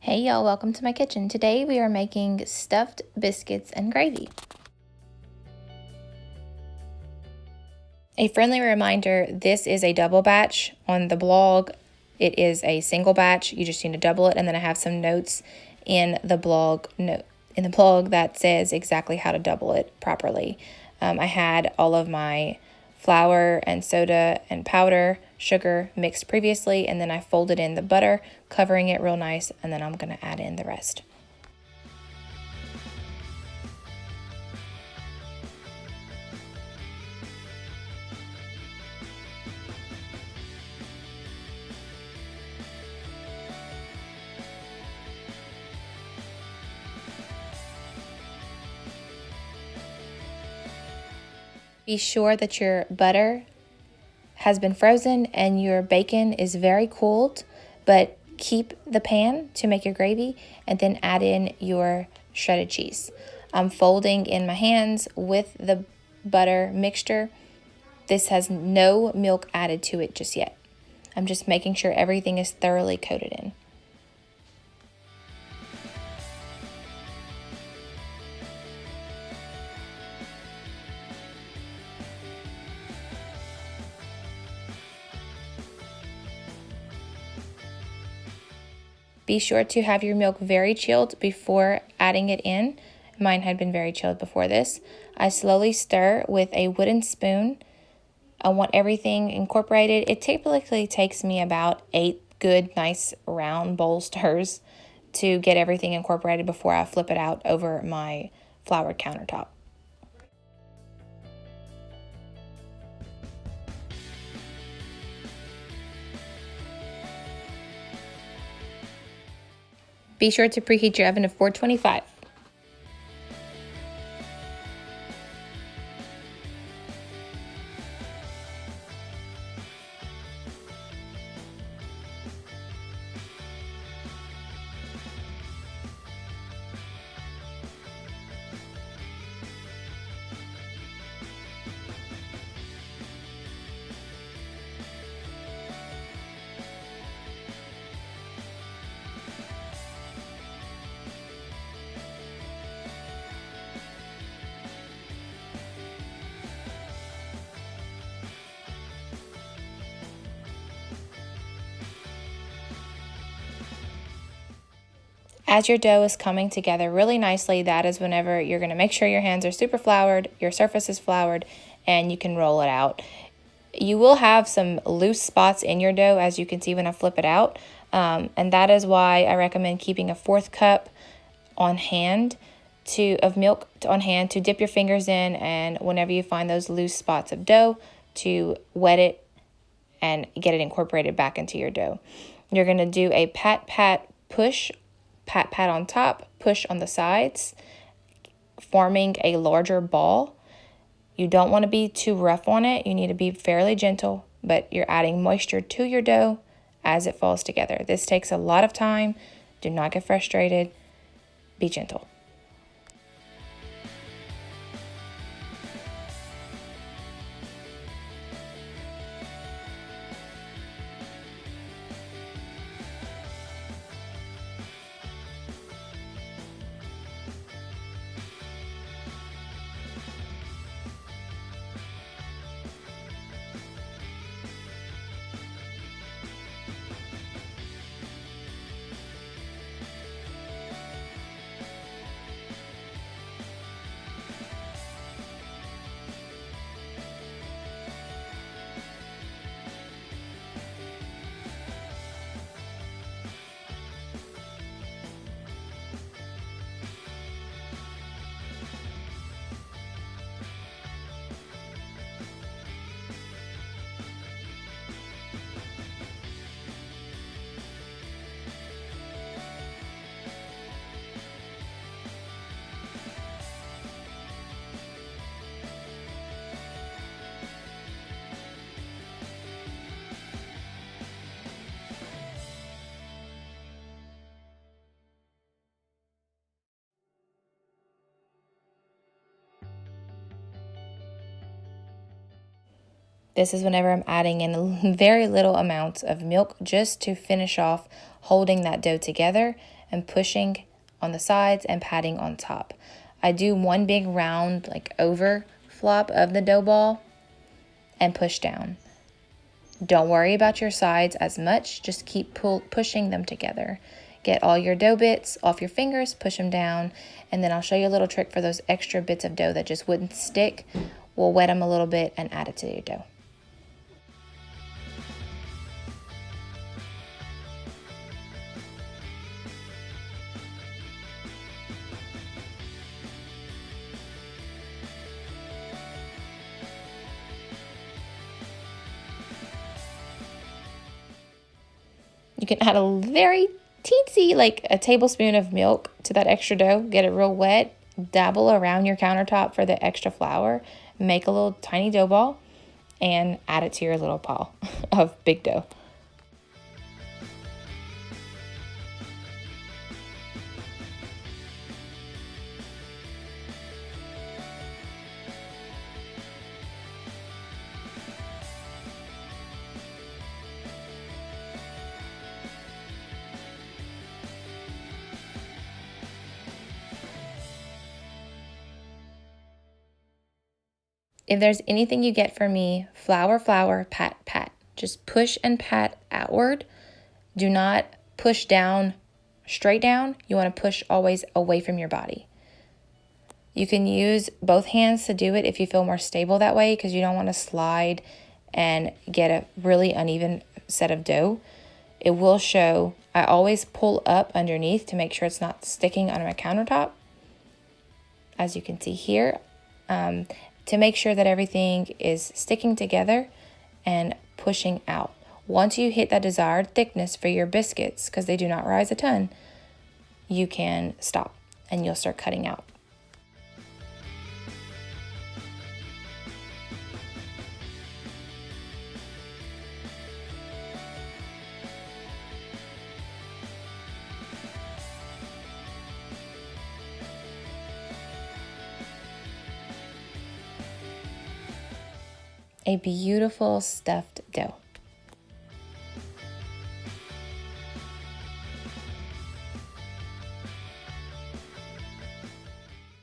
Hey y'all, welcome to my kitchen. Today we are making stuffed biscuits and gravy. A friendly reminder, this is a double batch. On the blog, it is a single batch. You just need to double it, and then I have some notes in the blog that says exactly how to double it properly. I had all of my flour and soda and powder, sugar mixed previously, and then I folded in the butter, covering it real nice, and then I'm going to add in the rest. Be sure that your butter has been frozen and your bacon is very cooled, but keep the pan to make your gravy and then add in your shredded cheese. I'm folding in my hands with the butter mixture. This has no milk added to it just yet. I'm just making sure everything is thoroughly coated in. Be sure to have your milk very chilled before adding it in. Mine had been very chilled before this. I slowly stir with a wooden spoon. I want everything incorporated. It typically takes me about 8 good, nice, round bowl stirs to get everything incorporated before I flip it out over my floured countertop. Be sure to preheat your oven to 425. As your dough is coming together really nicely, that is whenever you're going to make sure your hands are super floured, your surface is floured, and you can roll it out. You will have some loose spots in your dough, as you can see when I flip it out, and that is why I recommend keeping a 1/4 cup on hand of milk on hand to dip your fingers in, and whenever you find those loose spots of dough, to wet it and get it incorporated back into your dough. You're going to do a pat push, pat on top, push on the sides, forming a larger ball. You don't want to be too rough on it. You need to be fairly gentle, but you're adding moisture to your dough as it falls together. This takes a lot of time. Do not get frustrated. Be gentle. This is whenever I'm adding in very little amounts of milk just to finish off holding that dough together. and pushing on the sides and patting on top. I do one big round like over flop of the dough ball and push down. Don't worry about your sides as much, just keep pushing them together. Get all your dough bits off your fingers, push them down, and then I'll show you a little trick for those extra bits of dough that just wouldn't stick. We'll wet them a little bit and add it to your dough. You can add a very teensy, like a tablespoon of milk to that extra dough. Get it real wet. Dabble around your countertop for the extra flour. Make a little tiny dough ball and add it to your little pile of big dough. If there's anything you get from me, flour, flour, pat, pat. Just push and pat outward. Do not push down, straight down. You want to push always away from your body. You can use both hands to do it if you feel more stable that way, because you don't want to slide and get a really uneven set of dough. It will show. I always pull up underneath to make sure it's not sticking on my countertop, as you can see here. To make sure that everything is sticking together and pushing out. Once you hit that desired thickness for your biscuits, because they do not rise a ton, you can stop and you'll start cutting out. A beautiful stuffed dough.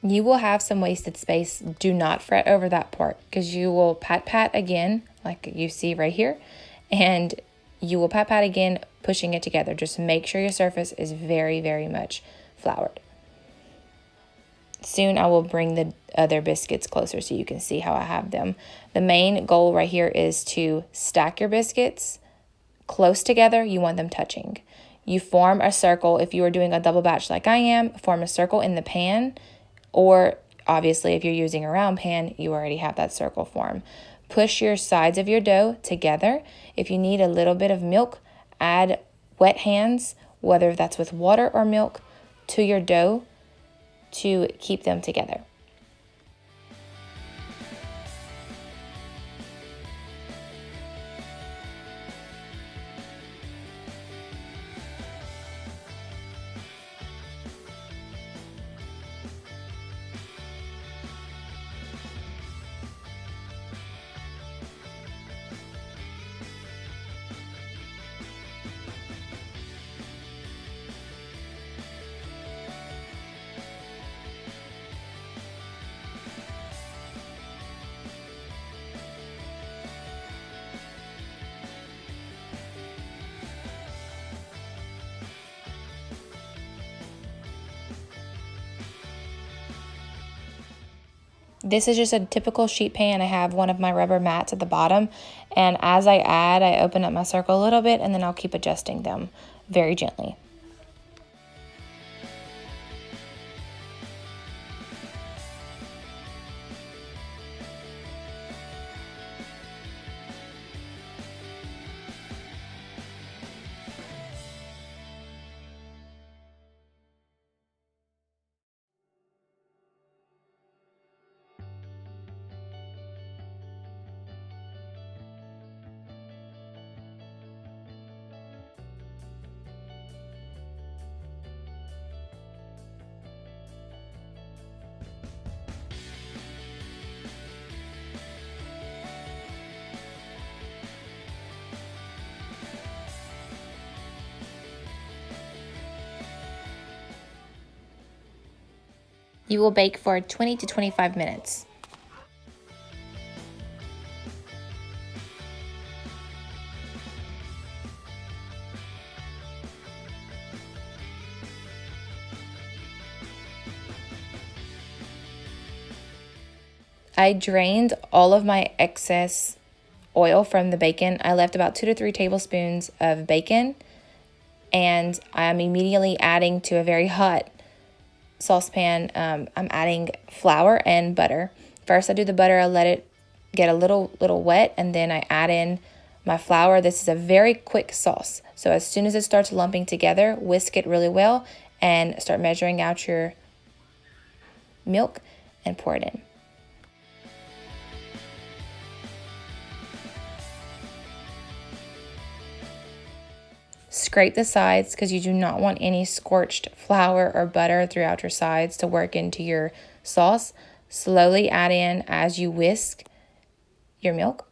You will have some wasted space. Do not fret over that part, because you will pat again, like you see right here, and you will pat again, pushing it together. Just make sure your surface is very, very much floured. Soon I will bring the other biscuits closer so you can see how I have them. The main goal right here is to stack your biscuits close together. You want them touching. You form a circle. If you are doing a double batch like I am, form a circle in the pan, or obviously if you're using a round pan, you already have that circle form. Push your sides of your dough together. If you need a little bit of milk, add wet hands, whether that's with water or milk, to your dough to keep them together. This is just a typical sheet pan. I have one of my rubber mats at the bottom, and as I add, I open up my circle a little bit, and then I'll keep adjusting them very gently. You will bake for 20 to 25 minutes. I drained all of my excess oil from the bacon. I left about 2 to 3 tablespoons of bacon, and I'm immediately adding to a very hot saucepan. I'm adding flour and butter. First, I do the butter. I let it get a little wet, and then I add in my flour. This is a very quick sauce. So as soon as it starts lumping together, whisk it really well and start measuring out your milk and pour it in. Scrape the sides because you do not want any scorched flour or butter throughout your sides to work into your sauce. Slowly add in as you whisk your milk.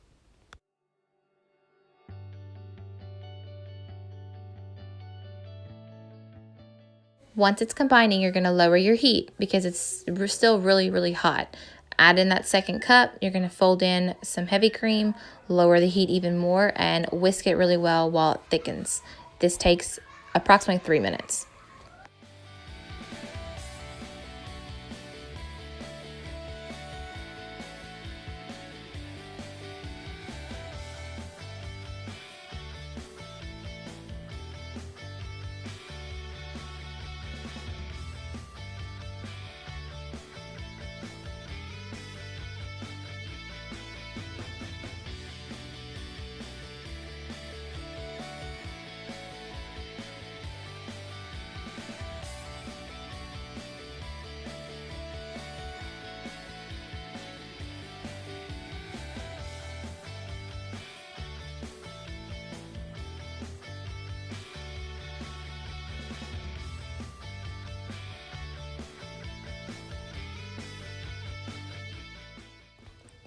Once it's combining, you're going to lower your heat because it's still really hot. Add in that second cup. You're going to fold in some heavy cream, lower the heat even more, and whisk it really well while it thickens. This takes approximately 3 minutes.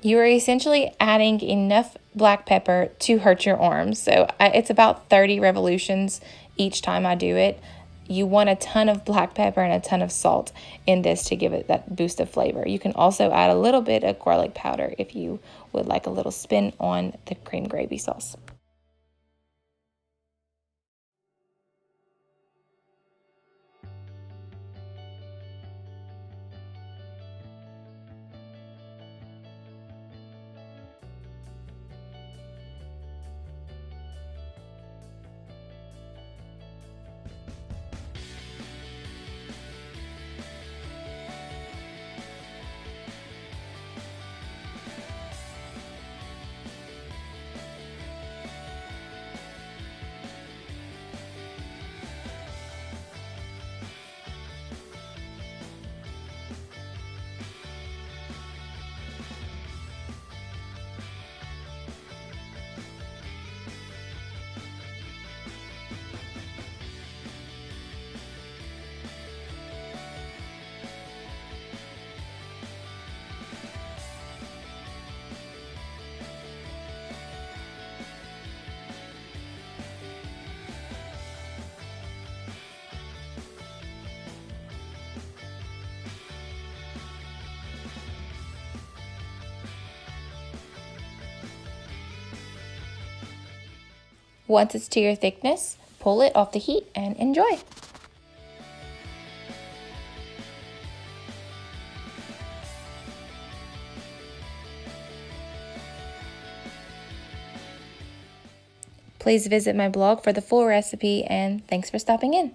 You are essentially adding enough black pepper to hurt your arms. So it's about 30 revolutions each time I do it. You want a ton of black pepper and a ton of salt in this to give it that boost of flavor. You can also add a little bit of garlic powder if you would like a little spin on the cream gravy sauce. Once it's to your thickness, pull it off the heat and enjoy. Please visit my blog for the full recipe, and thanks for stopping in.